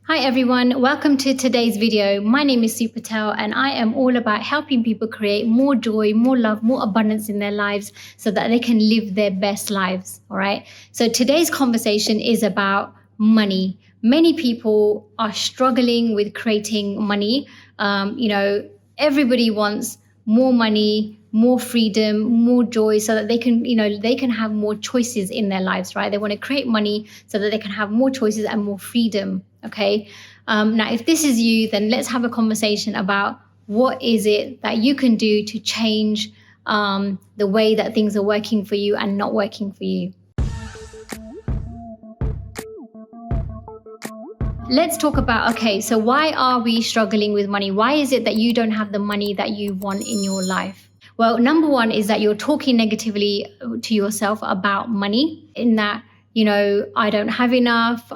Hi everyone, welcome to today's video. My name is Su Patel and I am all about helping people create more joy, more love, more abundance in their lives so that they can live their best lives, all right? So today's conversation is about money. Many people are struggling with creating money. Everybody wants more money, more freedom, more joy so that they can have more choices in their lives, right? They want to create money so that they can have more choices and more freedom. Okay. Now, if this is you, then let's have a conversation about what is it that you can do to change the way that things are working for you and not working for you. Let's talk about, okay, so why are we struggling with money? Why is it that you don't have the money that you want in your life? Well, number one is that you're talking negatively to yourself about money in that, I don't have enough,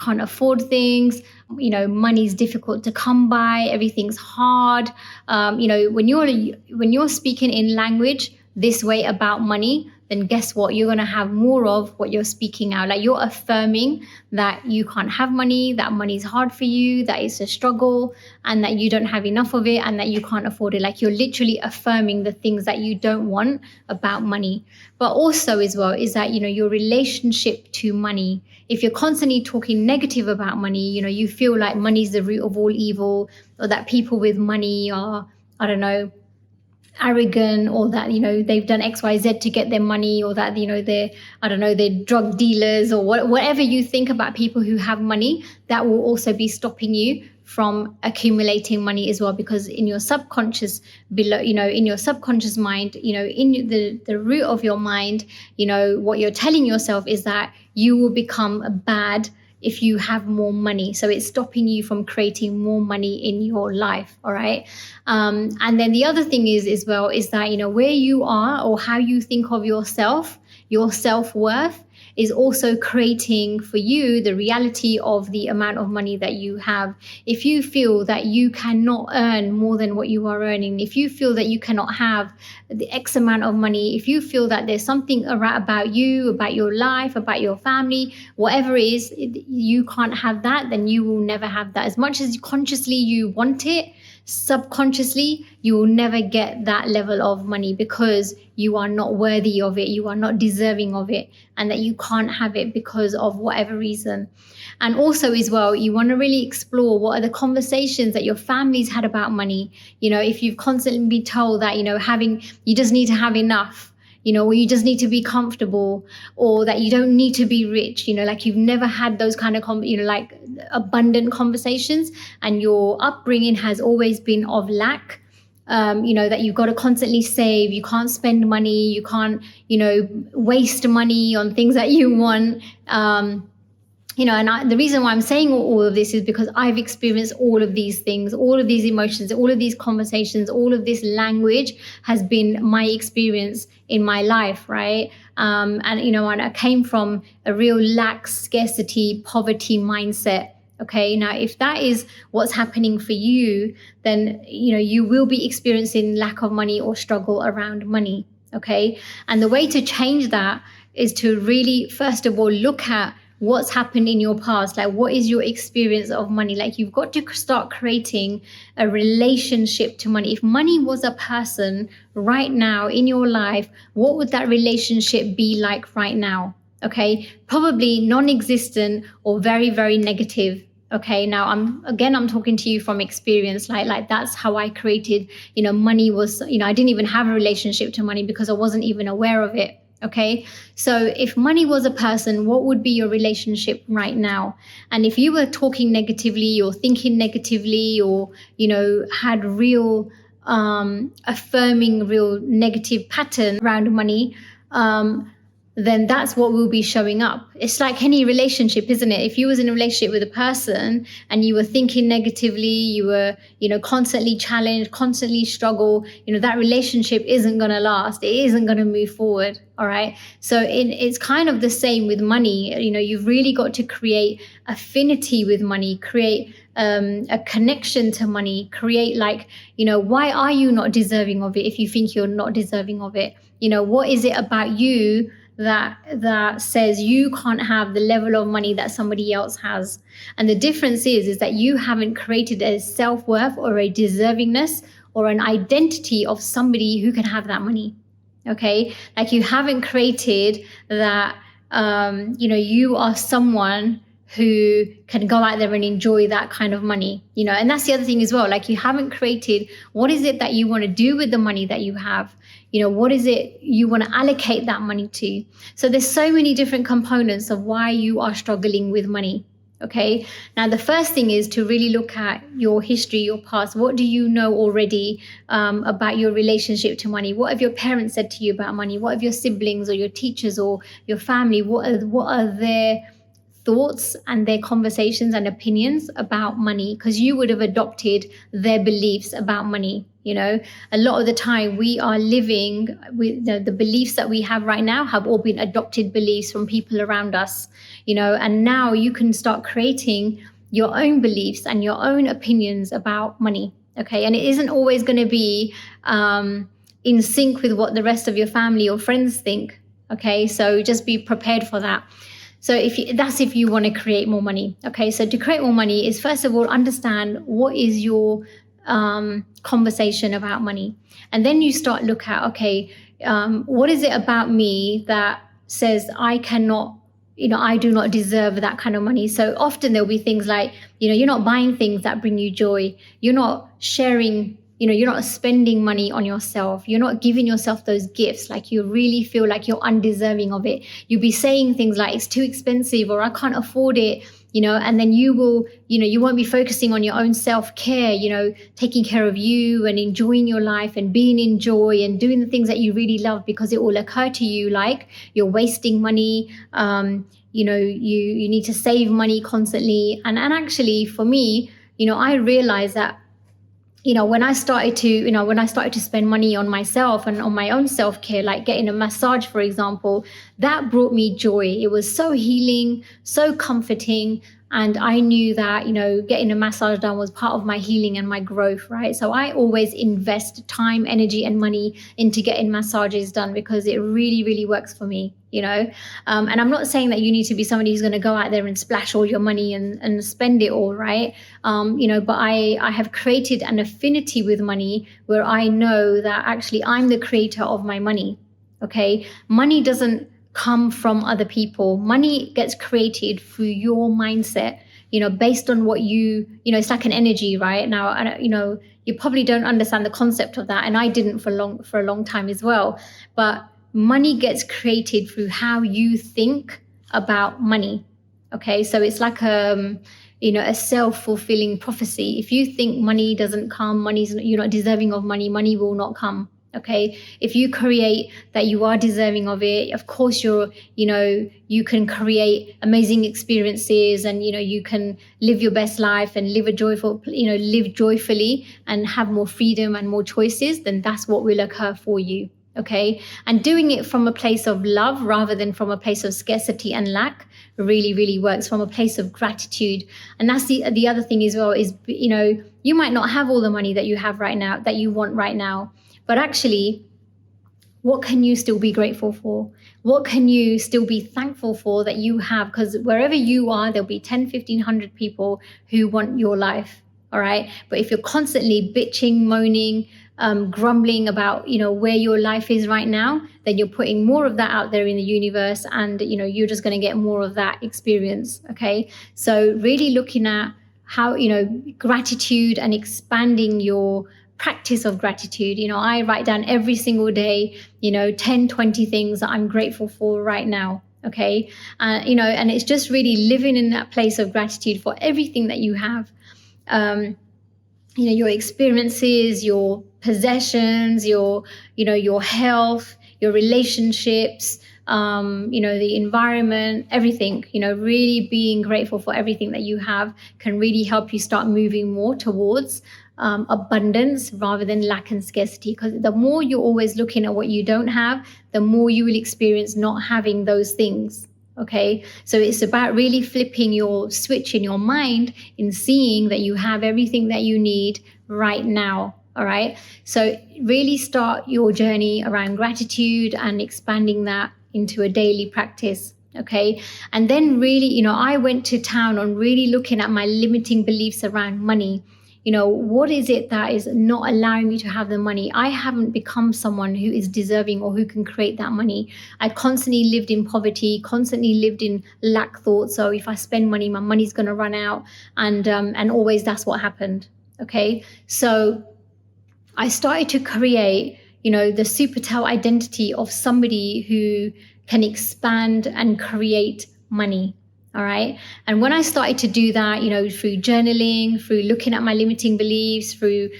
can't afford things, money's difficult to come by, everything's hard. When you're speaking in language this way about money, then guess what? You're going to have more of what you're speaking out. Like you're affirming that you can't have money, that money's hard for you, that it's a struggle, and that you don't have enough of it, and that you can't afford it. Like you're literally affirming the things that you don't want about money. But also as well is that, your relationship to money. If you're constantly talking negative about money, you feel like money's the root of all evil, or that people with money are, arrogant, or that they've done XYZ to get their money, or that they're drug dealers, or whatever you think about people who have money, that will also be stopping you from accumulating money as well, because in your subconscious in your subconscious mind, in the root of your mind, what you're telling yourself is that you will become bad if you have more money. So it's stopping you from creating more money in your life. All right. And then the other thing is as well is that, where you are or how you think of yourself, your self-worth is also creating for you the reality of the amount of money that you have. If you feel that you cannot earn more than what you are earning, if you feel that you cannot have the X amount of money, if you feel that there's something about you, about your life, about your family, whatever it is, you can't have that, then you will never have that. As much as consciously you want it, subconsciously you will never get that level of money because you are not worthy of it, you are not deserving of it, and that you can't have it because of whatever reason. And also as well, you want to really explore what are the conversations that your family's had about money. If you've constantly been told that you just need to have enough, or you just need to be comfortable, or that you don't need to be rich, like you've never had those kind of like abundant conversations, and your upbringing has always been of lack, that you've got to constantly save, you can't spend money, you can't waste money on things that you want. The reason why I'm saying all of this is because I've experienced all of these things, all of these emotions, all of these conversations, all of this language has been my experience in my life, right? And I came from a real lack, scarcity, poverty mindset. Okay, now if that is what's happening for you, then you will be experiencing lack of money or struggle around money. Okay, and the way to change that is to really, first of all, look at what's happened in your past. Like, what is your experience of money? Like, you've got to start creating a relationship to money. If money was a person right now in your life, what would that relationship be like right now? Okay, probably non-existent or very, very negative. Okay, now I'm talking to you from experience. Like that's how I created, money was, I didn't even have a relationship to money because I wasn't even aware of it. Okay, so if money was a person, what would be your relationship right now? And if you were talking negatively or thinking negatively, or had real affirming, real negative pattern around money, then that's what will be showing up. It's like any relationship, isn't it? If you was in a relationship with a person and you were thinking negatively, you were, constantly challenged, constantly struggle, that relationship isn't going to last. It isn't going to move forward. All right. So it's kind of the same with money. You've really got to create affinity with money, create a connection to money, create why are you not deserving of it if you think you're not deserving of it? What is it about you that says you can't have the level of money that somebody else has. And the difference is that you haven't created a self-worth or a deservingness or an identity of somebody who can have that money. Okay, like you haven't created that you are someone who can go out there and enjoy that kind of money, and that's the other thing as well. Like, you haven't created what is it that you want to do with the money that you have. What is it you want to allocate that money to? So there's so many different components of why you are struggling with money. Okay, now the first thing is to really look at your history, your past. What do you know already about your relationship to money? What have your parents said to you about money? What have your siblings or your teachers or your family, what are their thoughts and their conversations and opinions about money? Because you would have adopted their beliefs about money. A lot of the time we are living with the beliefs that we have right now have all been adopted beliefs from people around us, and now you can start creating your own beliefs and your own opinions about money. Okay, and it isn't always going to be in sync with what the rest of your family or friends think. Okay, so just be prepared for that. So if you want to create more money. Okay, so to create more money is, first of all, understand what is your conversation about money. And then you start look at, okay, what is it about me that says I cannot, I do not deserve that kind of money? So often there'll be things like, you're not buying things that bring you joy. You're not sharing, you're not spending money on yourself. You're not giving yourself those gifts. Like, you really feel like you're undeserving of it. You'll be saying things like, it's too expensive, or I can't afford it, and then you will, you won't be focusing on your own self-care, taking care of you and enjoying your life and being in joy and doing the things that you really love, because it will occur to you like you're wasting money. You need to save money constantly. And actually, for me, I realized that when I started to spend money on myself and on my own self-care, like getting a massage, for example, that brought me joy. It was so healing, so comforting. And I knew that, getting a massage done was part of my healing and my growth, right? So I always invest time, energy, and money into getting massages done, because it really, really works for me, and I'm not saying that you need to be somebody who's going to go out there and splash all your money and spend it all, right? But I have created an affinity with money where I know that actually I'm the creator of my money. Okay, money doesn't come from other people. Money gets created through your mindset, based on what it's like an energy, right? Now, you probably don't understand the concept of that, and I didn't for a long time as well. But money gets created through how you think about money. Okay, so it's like a self-fulfilling prophecy. If you think money doesn't come, you're not deserving of money, money will not come. Okay, if you create that you are deserving of it, of course you can create amazing experiences, and you can live your best life and live joyfully and have more freedom and more choices. Then that's what will occur for you. Okay, and doing it from a place of love rather than from a place of scarcity and lack really, really works, from a place of gratitude. And that's the other thing as well, is you might not have all the money that you have right now, that you want right now, but actually, what can you still be grateful for? What can you still be thankful for that you have? Because wherever you are, there'll be 10, 1,500 people who want your life. All right. But if you're constantly bitching, moaning, grumbling about, where your life is right now, then you're putting more of that out there in the universe, and, you're just going to get more of that experience. Okay. So really looking at how, gratitude and expanding your practice of gratitude. I write down every single day, 10, 20 things that I'm grateful for right now. Okay. And it's just really living in that place of gratitude for everything that you have. Your experiences, your possessions, your health, your relationships, the environment, everything, really being grateful for everything that you have can really help you start moving more towards abundance rather than lack and scarcity. Because the more you're always looking at what you don't have, the more you will experience not having those things. Okay, so it's about really flipping your switch in your mind in seeing that you have everything that you need right now. All right, so really start your journey around gratitude and expanding that into a daily practice. Okay. And then really, I went to town on really looking at my limiting beliefs around money. What is it that is not allowing me to have the money? I haven't become someone who is deserving or who can create that money. I constantly lived in poverty, constantly lived in lack thoughts. So if I spend money, my money's going to run out. And always that's what happened. Okay. So I started to create, the Su Patel identity of somebody who can expand and create money. All right. And when I started to do that, through journaling, through looking at my limiting beliefs, through,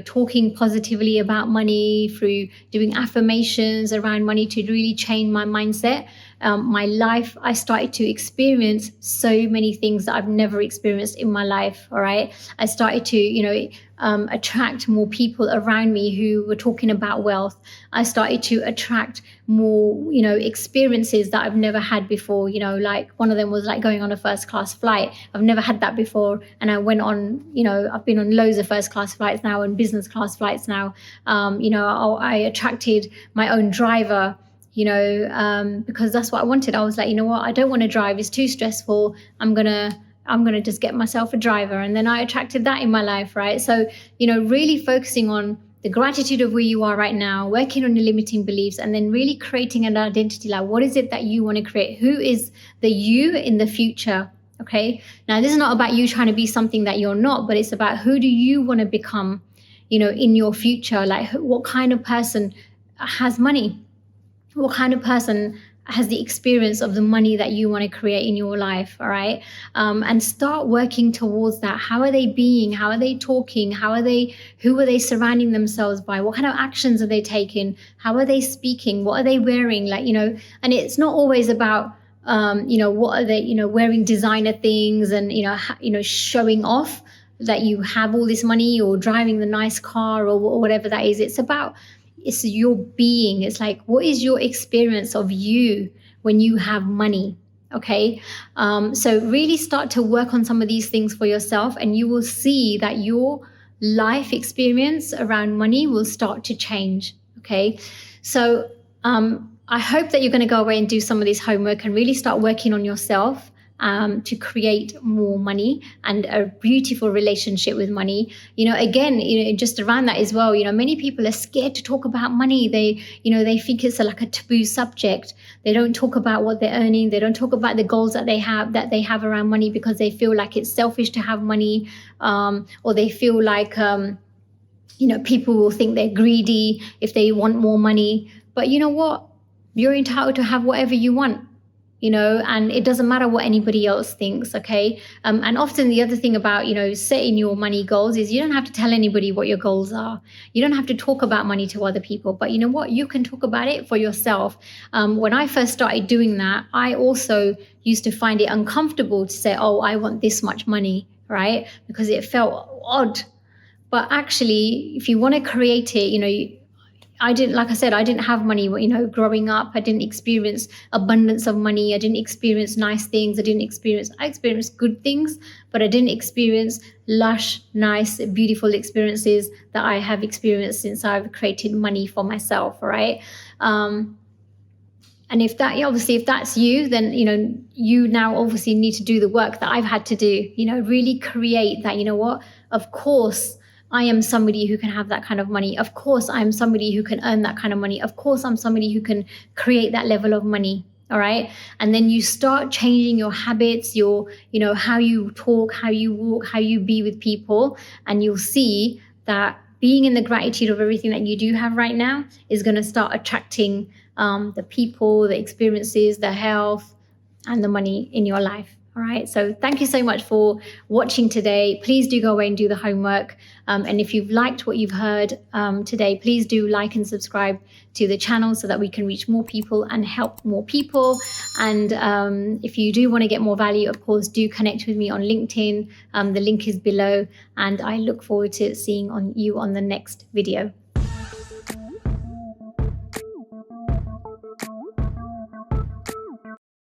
talking positively about money, through doing affirmations around money to really change my mindset, my life, I started to experience so many things that I've never experienced in my life. All right. I started to, attract more people around me who were talking about wealth. I started to attract more, experiences that I've never had before. Like one of them was like going on a first class flight. I've never had that before. And I went on, I've been on loads of first class flights now and business class flights now. I attracted my own driver, because that's what I wanted. I was like, I don't want to drive. It's too stressful. I'm going to just get myself a driver. And then I attracted that in my life, right? So, really focusing on the gratitude of where you are right now, working on your limiting beliefs, and then really creating an identity. Like, what is it that you want to create? Who is the you in the future? Okay. Now, this is not about you trying to be something that you're not, but it's about who do you want to become, in your future? Like, what kind of person has money? What kind of person has the experience of the money that you want to create in your life? All right. And start working towards that. How are they being? How are they talking? who are they surrounding themselves by? What kind of actions are they taking? How are they speaking? What are they wearing? And it's not always about, what are they, wearing designer things and, showing off that you have all this money or driving the nice car or whatever that is. It's your being. It's like, what is your experience of you when you have money? Okay. So really start to work on some of these things for yourself, and you will see that your life experience around money will start to change. Okay. So I hope that you're going to go away and do some of this homework and really start working on yourself to create more money and a beautiful relationship with money. Again, just around that as well, many people are scared to talk about money. They think it's like a taboo subject. They don't talk about what they're earning. They don't talk about the goals that they have around money because they feel like it's selfish to have money, or they feel like, people will think they're greedy if they want more money. But you know what? You're entitled to have whatever you want. And it doesn't matter what anybody else thinks, okay? And often the other thing about, setting your money goals is you don't have to tell anybody what your goals are. You don't have to talk about money to other people, but you know what? You can talk about it for yourself. When I first started doing that, I also used to find it uncomfortable to say, oh, I want this much money, right? Because it felt odd. But actually, if you want to create it, I didn't have money, growing up. I didn't experience abundance of money. I didn't experience nice things. I experienced good things, but I didn't experience lush, nice, beautiful experiences that I have experienced since I've created money for myself. Right. And if that's you, then, you now obviously need to do the work that I've had to do, really create that, of course, I am somebody who can have that kind of money. Of course, I'm somebody who can earn that kind of money. Of course, I'm somebody who can create that level of money. All right. And then you start changing your habits, how you talk, how you walk, how you be with people. And you'll see that being in the gratitude of everything that you do have right now is going to start attracting the people, the experiences, the health, and the money in your life. All right. So thank you so much for watching today. Please do go away and do the homework. And if you've liked what you've heard today, please do like and subscribe to the channel so that we can reach more people and help more people. And if you do want to get more value, of course, do connect with me on LinkedIn. The link is below, and I look forward to seeing you on the next video.